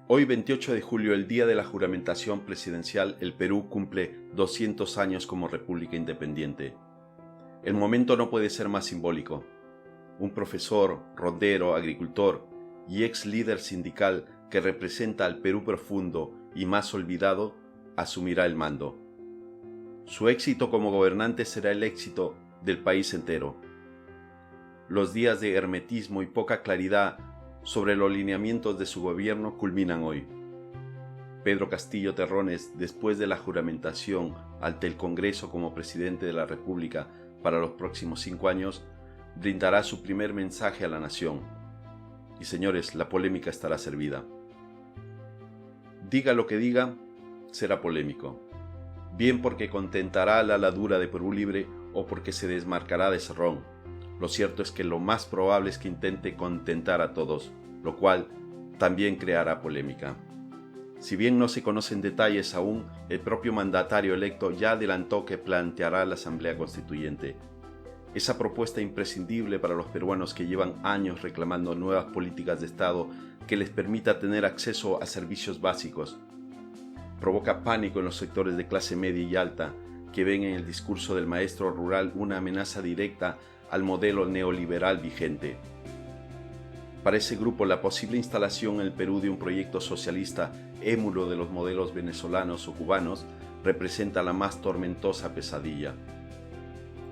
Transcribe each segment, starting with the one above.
Hoy 28 de julio, el día de la juramentación presidencial, el Perú cumple 200 años como república independiente. El momento no puede ser más simbólico. Un profesor, rondero, agricultor y ex líder sindical que representa al Perú profundo y más olvidado, asumirá el mando. Su éxito como gobernante será el éxito del país entero. Los días de hermetismo y poca claridad sobre los lineamientos de su gobierno culminan hoy. Pedro Castillo Terrones, después de la juramentación ante el Congreso como presidente de la República para los próximos 5 años, brindará su primer mensaje a la nación. Y señores, la polémica estará servida. Diga lo que diga, será polémico. Bien porque contentará a la ladura de Perú Libre o porque se desmarcará de Cerrón. Lo cierto es que lo más probable es que intente contentar a todos, lo cual también creará polémica. Si bien no se conocen detalles aún, el propio mandatario electo ya adelantó que planteará la Asamblea Constituyente. Esa propuesta imprescindible para los peruanos que llevan años reclamando nuevas políticas de Estado que les permita tener acceso a servicios básicos. Provoca pánico en los sectores de clase media y alta, que ven en el discurso del maestro rural una amenaza directa al modelo neoliberal vigente. Para ese grupo, la posible instalación en el Perú de un proyecto socialista émulo de los modelos venezolanos o cubanos representa la más tormentosa pesadilla.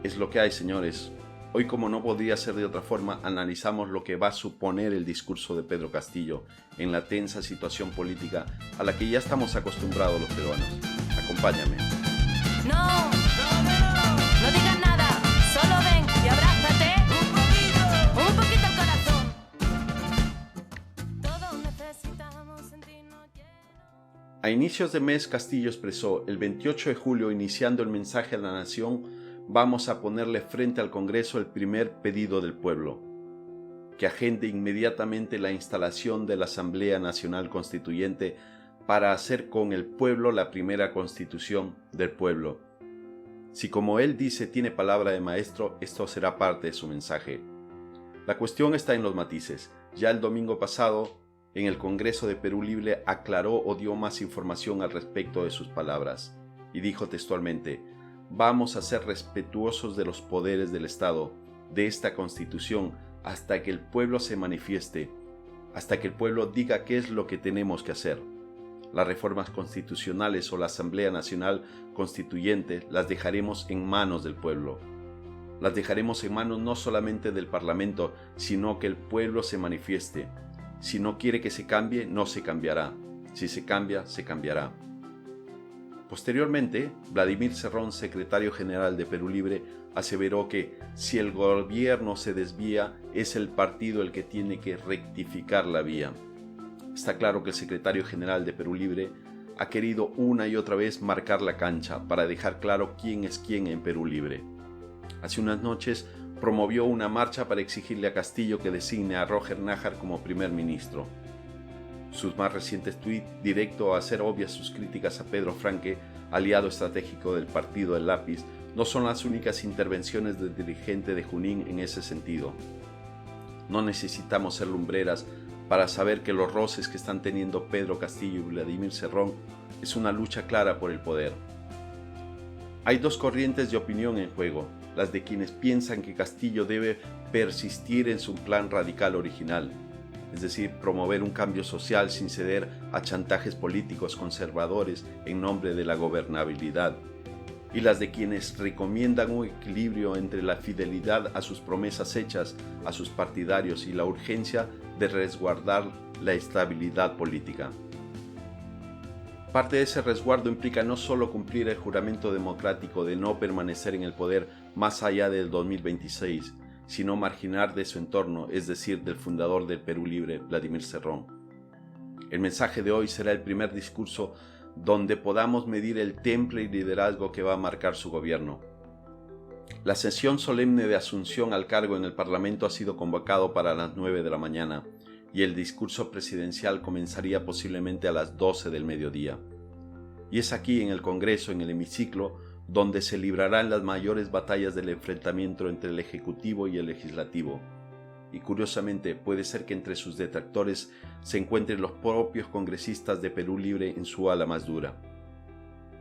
Es lo que hay, señores. Hoy, como no podría ser de otra forma, analizamos lo que va a suponer el discurso de Pedro Castillo en la tensa situación política a la que ya estamos acostumbrados los peruanos. Acompáñame. No digas nada, solo ven y abrázate un poquito el corazón. Todos necesitamos sentirnos llenos. A inicios de mes, Castillo expresó: el 28 de julio, iniciando el mensaje a la nación, vamos a ponerle frente al Congreso el primer pedido del pueblo, que agende inmediatamente la instalación de la Asamblea Nacional Constituyente para hacer con el pueblo la primera constitución del pueblo. Si, como él dice, tiene palabra de maestro, esto será parte de su mensaje. La cuestión está en los matices. Ya el domingo pasado, en el Congreso de Perú Libre, aclaró o dio más información al respecto de sus palabras, y dijo textualmente: vamos a ser respetuosos de los poderes del Estado, de esta Constitución, hasta que el pueblo se manifieste, hasta que el pueblo diga qué es lo que tenemos que hacer. Las reformas constitucionales o la Asamblea Nacional Constituyente las dejaremos en manos del pueblo. Las dejaremos en manos no solamente del Parlamento, sino que el pueblo se manifieste. Si no quiere que se cambie, no se cambiará. Si se cambia, se cambiará. Posteriormente, Vladimir Cerrón, secretario general de Perú Libre, aseveró que si el gobierno se desvía, es el partido el que tiene que rectificar la vía. Está claro que el secretario general de Perú Libre ha querido una y otra vez marcar la cancha para dejar claro quién es quién en Perú Libre. Hace unas noches promovió una marcha para exigirle a Castillo que designe a Roger Nájar como primer ministro. Sus más recientes tuits, directo a hacer obvias sus críticas a Pedro Franque, aliado estratégico del partido del Lápiz, no son las únicas intervenciones del dirigente de Junín en ese sentido. No necesitamos ser lumbreras para saber que los roces que están teniendo Pedro Castillo y Vladimir Cerrón es una lucha clara por el poder. Hay dos corrientes de opinión en juego: las de quienes piensan que Castillo debe persistir en su plan radical original, es decir, promover un cambio social sin ceder a chantajes políticos conservadores en nombre de la gobernabilidad, y las de quienes recomiendan un equilibrio entre la fidelidad a sus promesas hechas a sus partidarios y la urgencia de resguardar la estabilidad política. Parte de ese resguardo implica no solo cumplir el juramento democrático de no permanecer en el poder más allá del 2026, sino marginar de su entorno, es decir, del fundador del Perú Libre, Vladimir Cerrón. El mensaje de hoy será el primer discurso donde podamos medir el temple y liderazgo que va a marcar su gobierno. La sesión solemne de asunción al cargo en el Parlamento ha sido convocado para las 9 de la mañana y el discurso presidencial comenzaría posiblemente a las 12 del mediodía. Y es aquí en el Congreso, en el hemiciclo, donde se librarán las mayores batallas del enfrentamiento entre el Ejecutivo y el Legislativo. y curiosamente puede ser que entre sus detractores se encuentren los propios congresistas de Perú Libre en su ala más dura,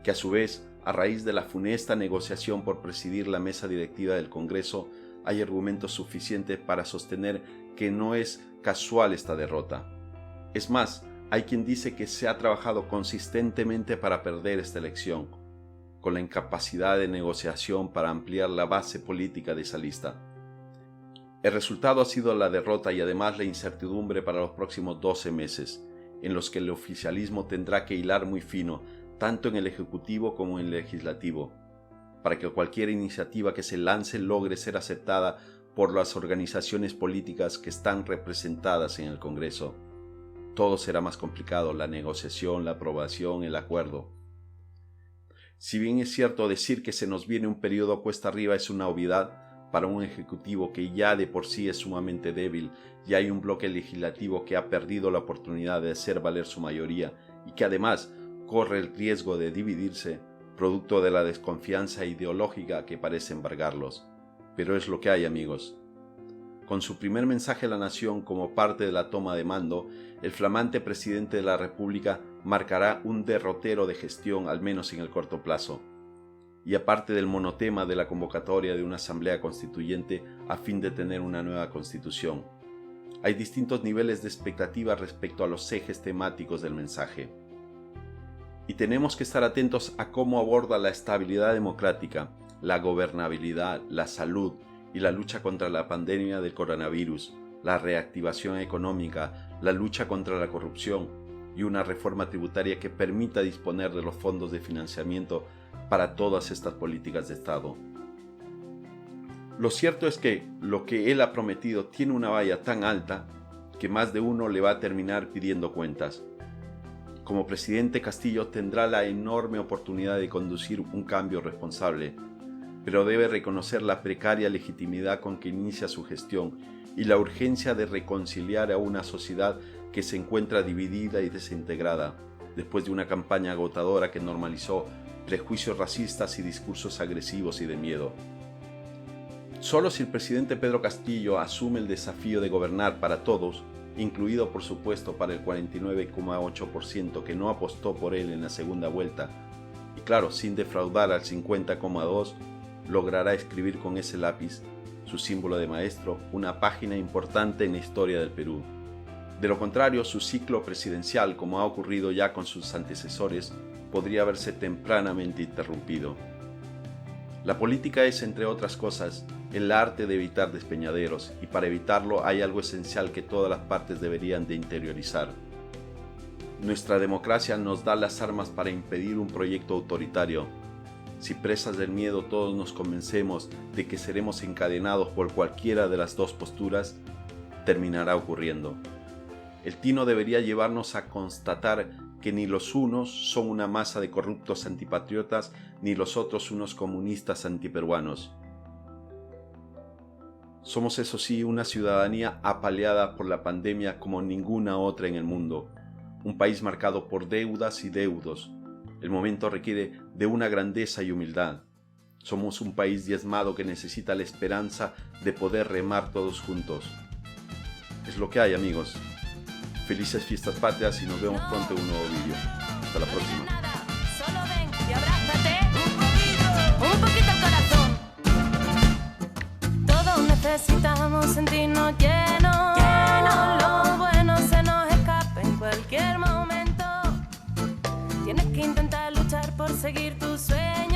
que a su vez, a raíz de la funesta negociación por presidir la mesa directiva del Congreso, hay argumentos suficientes para sostener que no es casual esta derrota. Es más, hay quien dice que se ha trabajado consistentemente para perder esta elección, con la incapacidad de negociación para ampliar la base política de esa lista. El resultado ha sido la derrota y además la incertidumbre para los próximos 12 meses, en los que el oficialismo tendrá que hilar muy fino, tanto en el Ejecutivo como en el Legislativo, para que cualquier iniciativa que se lance logre ser aceptada por las organizaciones políticas que están representadas en el Congreso. Todo será más complicado, la negociación, la aprobación, el acuerdo. Si bien es cierto decir que se nos viene un periodo cuesta arriba es una obviedad para un Ejecutivo que ya de por sí es sumamente débil y hay un bloque legislativo que ha perdido la oportunidad de hacer valer su mayoría y que además corre el riesgo de dividirse, producto de la desconfianza ideológica que parece embargarlos. Pero es lo que hay, amigos. Con su primer mensaje a la nación como parte de la toma de mando, el flamante presidente de la República marcará un derrotero de gestión, al menos en el corto plazo. Y aparte del monotema de la convocatoria de una asamblea constituyente a fin de tener una nueva constitución, hay distintos niveles de expectativa respecto a los ejes temáticos del mensaje. Y tenemos que estar atentos a cómo aborda la estabilidad democrática, la gobernabilidad, la salud y la lucha contra la pandemia del coronavirus, la reactivación económica, la lucha contra la corrupción y una reforma tributaria que permita disponer de los fondos de financiamiento para todas estas políticas de Estado. Lo cierto es que lo que él ha prometido tiene una valla tan alta que más de uno le va a terminar pidiendo cuentas. Como presidente, Castillo tendrá la enorme oportunidad de conducir un cambio responsable, pero debe reconocer la precaria legitimidad con que inicia su gestión y la urgencia de reconciliar a una sociedad que se encuentra dividida y desintegrada, después de una campaña agotadora que normalizó prejuicios racistas y discursos agresivos y de miedo. Solo si el presidente Pedro Castillo asume el desafío de gobernar para todos, incluido por supuesto para el 49,8% que no apostó por él en la segunda vuelta, y claro, sin defraudar al 50,2%, logrará escribir con ese lápiz, su símbolo de maestro, una página importante en la historia del Perú. De lo contrario, su ciclo presidencial, como ha ocurrido ya con sus antecesores, podría verse tempranamente interrumpido. La política es, entre otras cosas, el arte de evitar despeñaderos, y para evitarlo hay algo esencial que todas las partes deberían de interiorizar. Nuestra democracia nos da las armas para impedir un proyecto autoritario. Si presas del miedo todos nos convencemos de que seremos encadenados por cualquiera de las dos posturas, terminará ocurriendo. El tino debería llevarnos a constatar que ni los unos son una masa de corruptos antipatriotas, ni los otros unos comunistas antiperuanos. Somos, eso sí, una ciudadanía apaleada por la pandemia como ninguna otra en el mundo. Un país marcado por deudas y deudos. El momento requiere de una grandeza y humildad. Somos un país diezmado que necesita la esperanza de poder remar todos juntos. Es lo que hay, amigos. Felices fiestas patrias y nos vemos pronto en un nuevo vídeo. Hasta la próxima. Solo ven y abrázate un poquito el corazón. Todos necesitamos sentirnos llenos. Lo bueno se nos escapa en cualquier momento. Tienes que intentar luchar por seguir tus sueños.